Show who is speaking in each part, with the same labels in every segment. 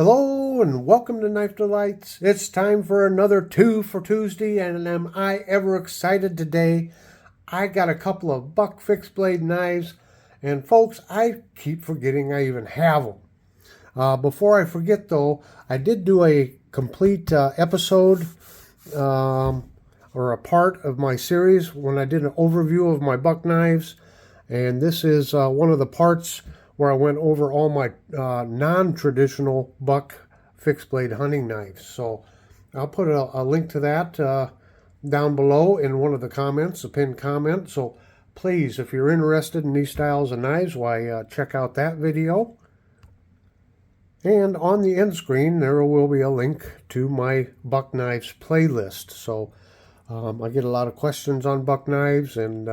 Speaker 1: Hello and welcome to Knife Delights. It's time for another 2 for Tuesday, and am I ever excited today. I got a couple of buck fixed blade knives, and folks, I keep forgetting I even have them. Before I forget though, I did do a complete episode or a part of my series when I did an overview of my buck knives, and this is one of the parts where I went over all my non-traditional buck fixed blade hunting knives. So I'll put a link to that down below in one of the comments, a pinned comment. So please, if you're interested in these styles of knives, why check out that video. And on the end screen, there will be a link to my buck knives playlist. So I get a lot of questions on buck knives, and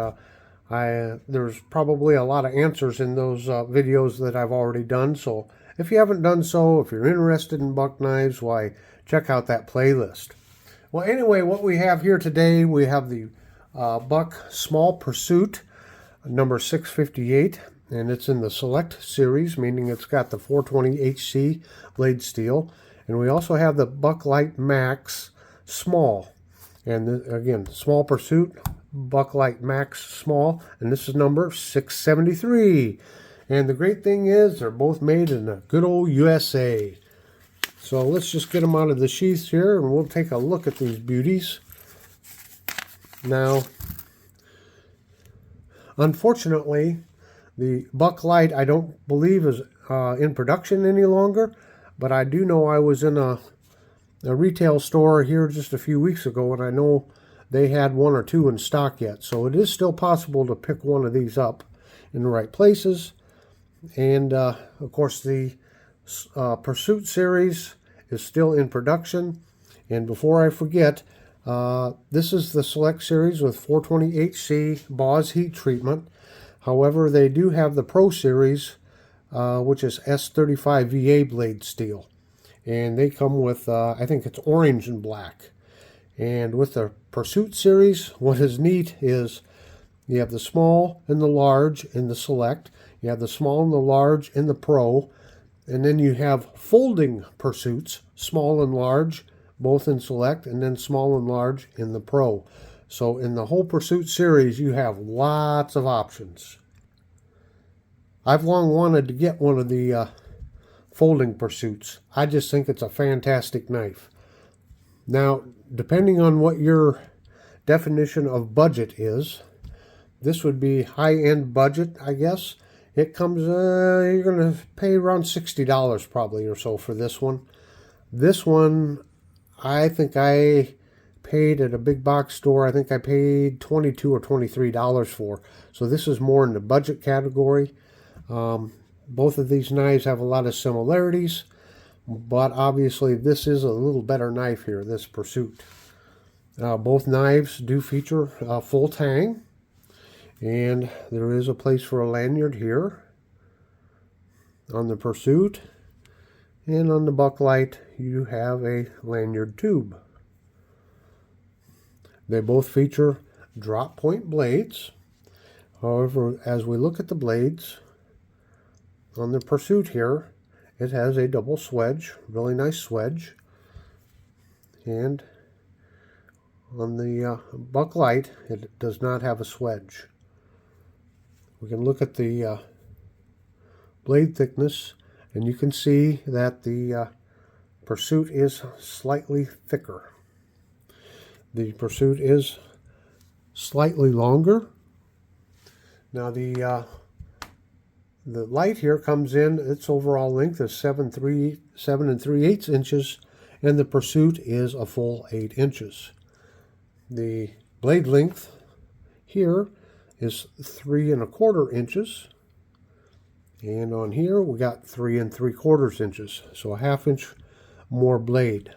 Speaker 1: there's probably a lot of answers in those videos that I've already done. So if you haven't done so, if you're interested in buck knives, why check out that playlist. Well, anyway, what we have here today, we have the Buck Small Pursuit number 658, and it's in the Select series, meaning it's got the 420 HC blade steel. And we also have the Bucklight Max Small, and again, Small Pursuit, Bucklight Max Small, and this is number 673. And the great thing is they're both made in the good old USA. So let's just get them out of the sheaths here, and we'll take a look at these beauties. Now, unfortunately, the Bucklight I don't believe is in production any longer, but I do know I was in a retail store here just a few weeks ago, and I know they had one or two in stock yet. So it is still possible to pick one of these up in the right places. And of course, the Pursuit series is still in production. And before I forget, this is the Select series with 420 HC Boss heat treatment. However, they do have the Pro series, which is S35 VA blade steel. And they come with, I think it's orange and black. And with the Pursuit series, what is neat is you have the small and the large in the Select. You have the small and the large in the Pro. And then you have folding Pursuits, small and large, both in Select, and then small and large in the Pro. So in the whole Pursuit series, you have lots of options. I've long wanted to get one of the folding Pursuits. I just think it's a fantastic knife. Now, depending on what your definition of budget is, this would be high-end budget, I guess. It comes, you're going to pay around $60 probably or so for this one. This one, I think I paid at a big box store, I think I paid $22 or $23 for. So this is more in the budget category. Both of these knives have a lot of similarities, but obviously this is a little better knife here, this Pursuit. Both knives do feature full tang, and there is a place for a lanyard here on the Pursuit, and on the Bucklight you have a lanyard tube. They both feature drop point blades. However, as we look at the blades on the Pursuit here, it has a double swedge, really nice swedge. And on the Bucklight, it does not have a swedge. We can look at the blade thickness, and you can see that the Pursuit is slightly thicker. The Pursuit is slightly longer. Now the light here comes in, its overall length is 7 3/8 inches, and the Pursuit is a full 8 inches. The blade length here is 3 1/4 inches, and on here we got 3 3/4 inches, so a ½ inch more blade.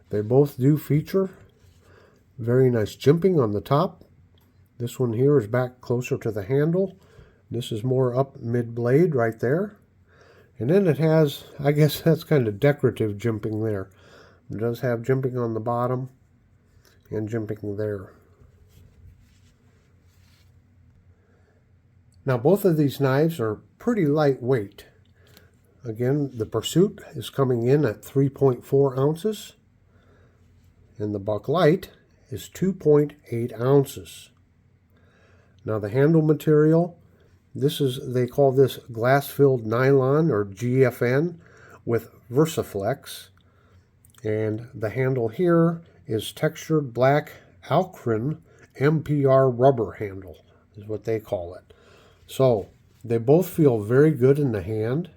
Speaker 1: They both do feature very nice jimping on the top. This one here is back closer to the handle. This is more up mid-blade right there. And then it has, I guess that's kind of decorative jimping there. It does have jimping on the bottom and jimping there. Now both of these knives are pretty lightweight. Again, the Pursuit is coming in at 3.4 ounces, and the Bucklight is 2.8 ounces. Now the handle material, they call this glass-filled nylon, or GFN, with VersaFlex, and the handle here is textured black Alcrin MPR rubber handle, is what they call it. So they both feel very good in the hand,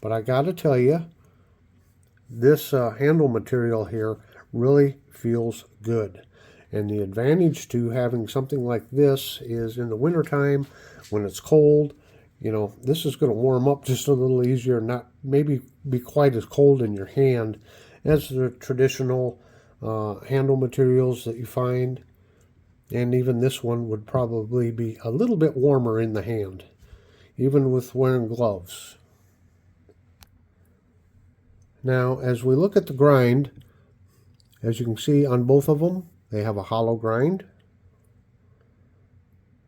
Speaker 1: but I gotta tell you, this handle material here really feels good. And the advantage to having something like this is in the wintertime when it's cold, you know, this is going to warm up just a little easier, not maybe be quite as cold in your hand as the traditional handle materials that you find. And even this one would probably be a little bit warmer in the hand, even with wearing gloves. Now, as we look at the grind, as you can see on both of them, they have a hollow grind.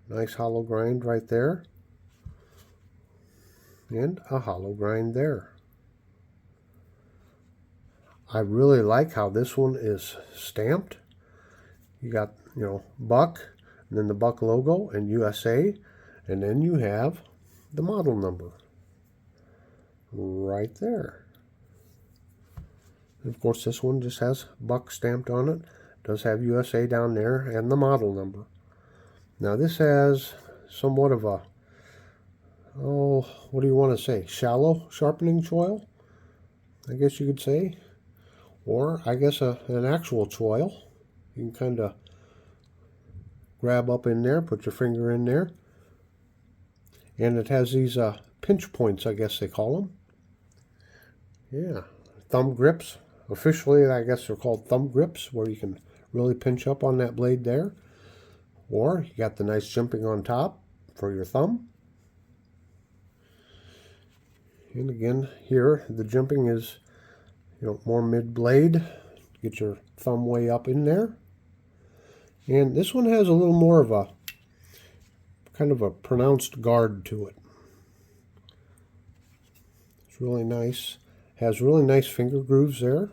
Speaker 1: Nice hollow grind right there. And a hollow grind there. I really like how this one is stamped. You got, you know, Buck, and then the Buck logo, and USA, and then you have the model number right there. And of course, this one just has Buck stamped on it. Does have USA down there and the model number. Now this has somewhat of a, oh, what do you want to say? Shallow sharpening choil, I guess you could say. Or I guess an actual choil. You can kind of grab up in there, put your finger in there. And it has these pinch points, I guess they call them. Yeah, thumb grips. Officially, I guess they're called thumb grips, where you can really pinch up on that blade there. Or you got the nice jimping on top for your thumb. And again, here the jimping is, you know, more mid-blade. Get your thumb way up in there. And this one has a little more of a kind of a pronounced guard to it. It's really nice. Has really nice finger grooves there.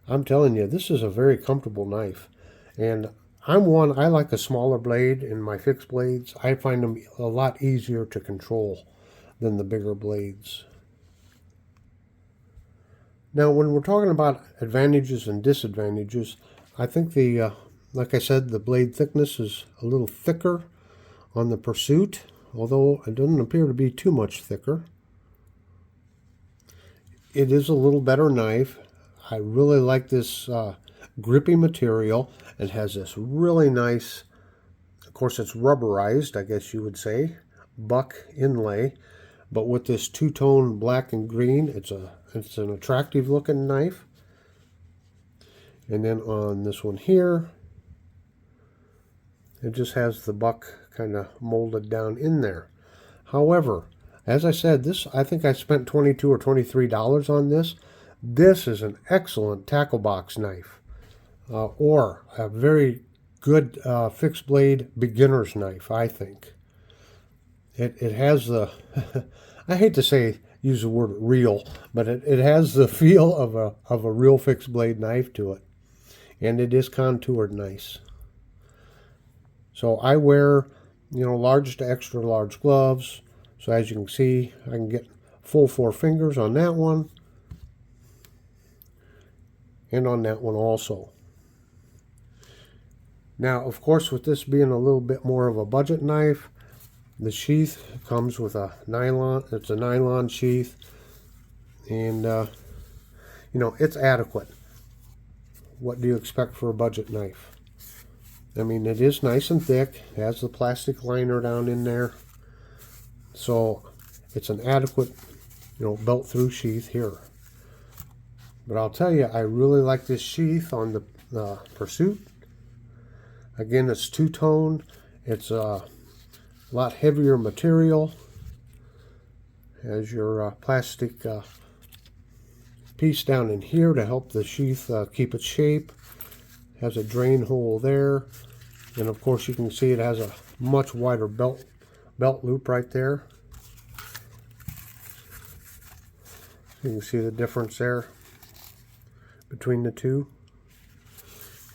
Speaker 1: I'm telling you, this is a very comfortable knife. And I like a smaller blade in my fixed blades. I find them a lot easier to control than the bigger blades. Now, when we're talking about advantages and disadvantages, I think like I said, the blade thickness is a little thicker on the Pursuit, although it doesn't appear to be too much thicker. It is a little better knife. I really like this grippy material. It has this really nice, of course it's rubberized, I guess you would say, Buck inlay. But with this two-tone black and green, it's an attractive looking knife. And then on this one here, it just has the Buck kind of molded down in there. However, as I said, I think I spent $22 or $23 on this. This is an excellent tackle box knife, or a very good fixed blade beginner's knife, I think. It has the, I hate to use the word real, but it has the feel of a real fixed blade knife to it. And it is contoured nice. So I wear, you know, large to extra large gloves. So as you can see, I can get full 4 fingers on that one. And on that one also. Now, of course, with this being a little bit more of a budget knife, the sheath comes with a nylon. It's a nylon sheath. And, you know, it's adequate. What do you expect for a budget knife? I mean, it is nice and thick. It has the plastic liner down in there. So it's an adequate, you know, belt through sheath here. But I'll tell you, I really like this sheath on the Pursuit. Again, it's two-tone. It's a lot heavier material. Has your plastic piece down in here to help the sheath keep its shape. Has a drain hole there. And of course, you can see it has a much wider belt loop right there. You can see the difference there between the two.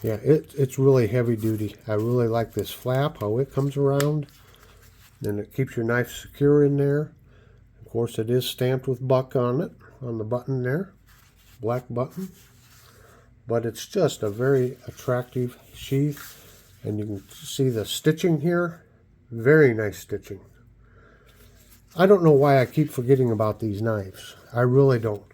Speaker 1: Yeah, it's really heavy duty. I really like this flap, how it comes around. And it keeps your knife secure in there. Of course, it is stamped with Buck on it, on the button there. Black button. But it's just a very attractive sheath. And you can see the stitching here. Very nice stitching. I don't know why I keep forgetting about these knives. I really don't.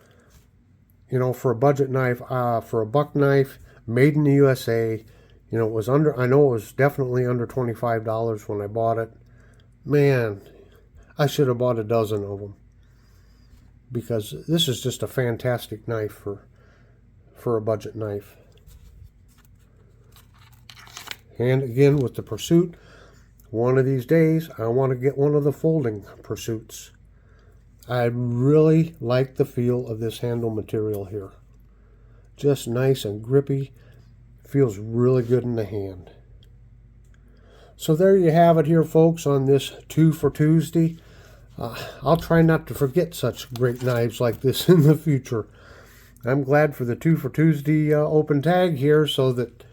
Speaker 1: You know, for a budget knife, for a Buck knife, made in the USA, you know, it was under, I know it was definitely under $25 when I bought it. Man, I should have bought a dozen of them. Because this is just a fantastic knife for a budget knife. And again, with the Pursuit, one of these days, I want to get one of the folding Pursuits. I really like the feel of this handle material here. Just nice and grippy. Feels really good in the hand. So there you have it here, folks, on this 2 for Tuesday. I'll try not to forget such great knives like this in the future. I'm glad for the 2 for Tuesday open tag here so that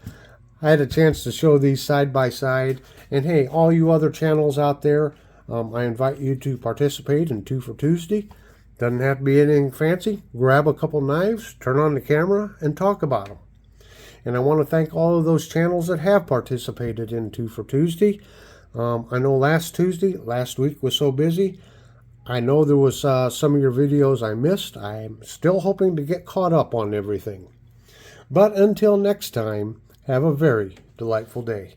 Speaker 1: I had a chance to show these side by side. And hey, all you other channels out there, I invite you to participate in 2 for Tuesday. Doesn't have to be anything fancy. Grab a couple knives, turn on the camera, and talk about them. And I want to thank all of those channels that have participated in 2 for Tuesday. I know last week was so busy. I know there was some of your videos I missed. I'm still hoping to get caught up on everything. But until next time, have a very delightful day.